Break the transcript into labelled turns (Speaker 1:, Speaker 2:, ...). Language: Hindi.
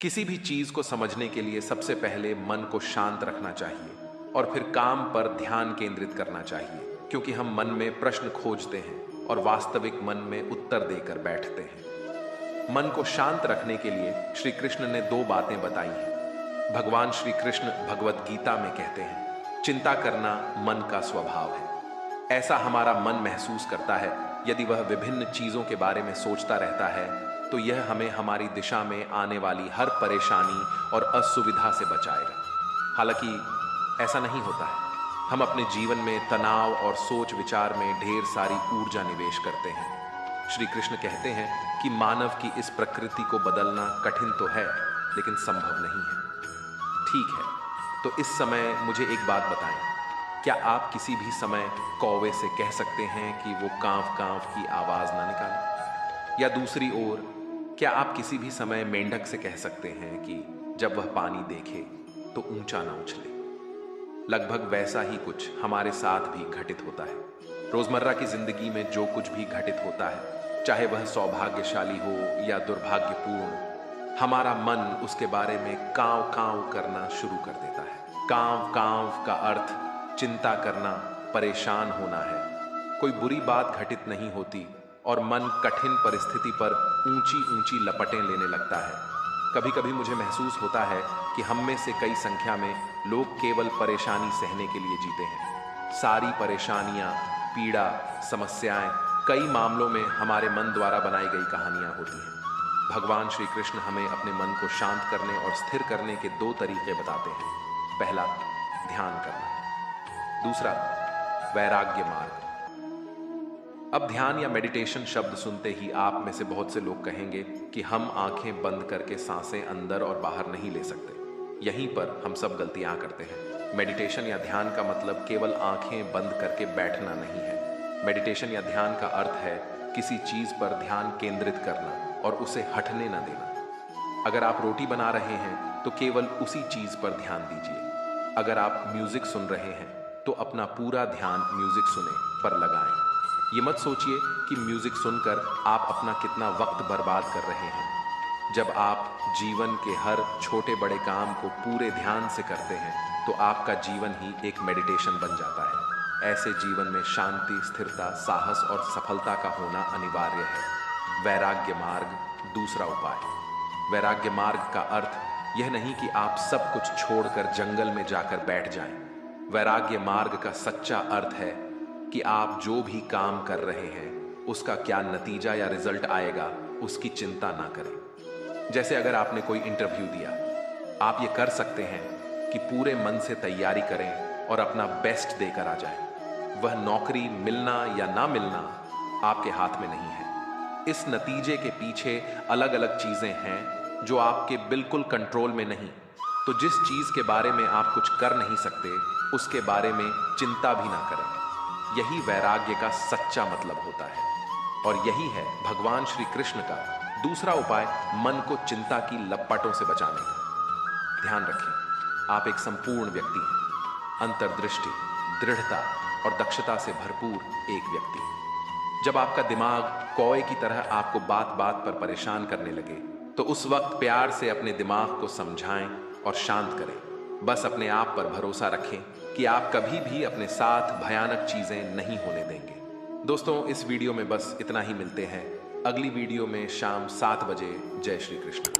Speaker 1: किसी भी चीज को समझने के लिए सबसे पहले मन को शांत रखना चाहिए और फिर काम पर ध्यान केंद्रित करना चाहिए, क्योंकि हम मन में प्रश्न खोजते हैं और वास्तविक मन में उत्तर देकर बैठते हैं। मन को शांत रखने के लिए श्री कृष्ण ने दो बातें बताई हैं। भगवान श्री कृष्ण भगवत गीता में कहते हैं, चिंता करना मन का स्वभाव है। ऐसा हमारा मन महसूस करता है। यदि वह विभिन्न चीजों के बारे में सोचता रहता है तो यह हमें हमारी दिशा में आने वाली हर परेशानी और असुविधा से बचाएगा। हालांकि ऐसा नहीं होता है। हम अपने जीवन में तनाव और सोच विचार में ढेर सारी ऊर्जा निवेश करते हैं। श्री कृष्ण कहते हैं कि मानव की इस प्रकृति को बदलना कठिन तो है, लेकिन संभव नहीं है। ठीक है, तो इस समय मुझे एक बात बताएं, क्या आप किसी भी समय कौवे से कह सकते हैं कि वो कांव कांव की आवाज ना निकाले? या दूसरी ओर, क्या आप किसी भी समय मेंढक से कह सकते हैं कि जब वह पानी देखे तो ऊंचा ना उछले? लगभग वैसा ही कुछ हमारे साथ भी घटित होता है। रोजमर्रा की जिंदगी में जो कुछ भी घटित होता है, चाहे वह सौभाग्यशाली हो या दुर्भाग्यपूर्ण, हमारा मन उसके बारे में कांव कांव करना शुरू कर देता है। कांव कांव का अर्थ चिंता करना, परेशान होना है। कोई बुरी बात घटित नहीं होती और मन कठिन परिस्थिति पर ऊंची ऊंची लपटें लेने लगता है। कभी कभी मुझे महसूस होता है कि हम में से कई संख्या में लोग केवल परेशानी सहने के लिए जीते हैं। सारी परेशानियां, पीड़ा, समस्याएं कई मामलों में हमारे मन द्वारा बनाई गई कहानियां होती हैं। भगवान श्री कृष्ण हमें अपने मन को शांत करने और स्थिर करने के दो तरीके बताते हैं। पहला, ध्यान करना। दूसरा, वैराग्य मार्ग। अब ध्यान या मेडिटेशन शब्द सुनते ही आप में से बहुत से लोग कहेंगे कि हम आंखें बंद करके सांसें अंदर और बाहर नहीं ले सकते। यहीं पर हम सब गलतियां करते हैं। मेडिटेशन या ध्यान का मतलब केवल आंखें बंद करके बैठना नहीं है। मेडिटेशन या ध्यान का अर्थ है किसी चीज पर ध्यान केंद्रित करना और उसे हटने न देना। अगर आप रोटी बना रहे हैं तो केवल उसी चीज पर ध्यान दीजिए। अगर आप म्यूजिक सुन रहे हैं तो अपना पूरा ध्यान म्यूजिक सुने पर लगाएं। ये मत सोचिए कि म्यूजिक सुनकर आप अपना कितना वक्त बर्बाद कर रहे हैं। जब आप जीवन के हर छोटे बड़े काम को पूरे ध्यान से करते हैं तो आपका जीवन ही एक मेडिटेशन बन जाता है। ऐसे जीवन में शांति, स्थिरता, साहस और सफलता का होना अनिवार्य है। वैराग्य मार्ग, दूसरा उपाय। वैराग्य मार्ग का अर्थ यह नहीं कि आप सब कुछ छोड़कर जंगल में जाकर बैठ जाएं। वैराग्य मार्ग का सच्चा अर्थ है कि आप जो भी काम कर रहे हैं उसका क्या नतीजा या रिजल्ट आएगा उसकी चिंता ना करें। जैसे अगर आपने कोई इंटरव्यू दिया, आप ये कर सकते हैं कि पूरे मन से तैयारी करें और अपना बेस्ट देकर आ जाएं। वह नौकरी मिलना या ना मिलना आपके हाथ में नहीं है। इस नतीजे के पीछे अलग अलग चीजें हैं जो आपके बिल्कुल कंट्रोल में नहीं। तो जिस चीज के बारे में आप कुछ कर नहीं सकते उसके बारे में चिंता भी ना करें। यही वैराग्य का सच्चा मतलब होता है। और यही है भगवान श्री कृष्ण का दूसरा उपाय, मन को चिंता की लपटों से बचाने का। ध्यान रखें, आप एक संपूर्ण व्यक्ति हैं। अंतर्दृष्टि, दृढ़ता और दक्षता से भरपूर एक व्यक्ति। जब आपका दिमाग कौवे की तरह आपको बात बात पर परेशान करने लगे तो उस वक्त प्यार से अपने दिमाग को समझाएं और शांत करें। बस अपने आप पर भरोसा रखें कि आप कभी भी अपने साथ भयानक चीजें नहीं होने देंगे। दोस्तों, इस वीडियो में बस इतना ही। मिलते हैं अगली वीडियो में शाम 7 बजे। जय श्री कृष्ण।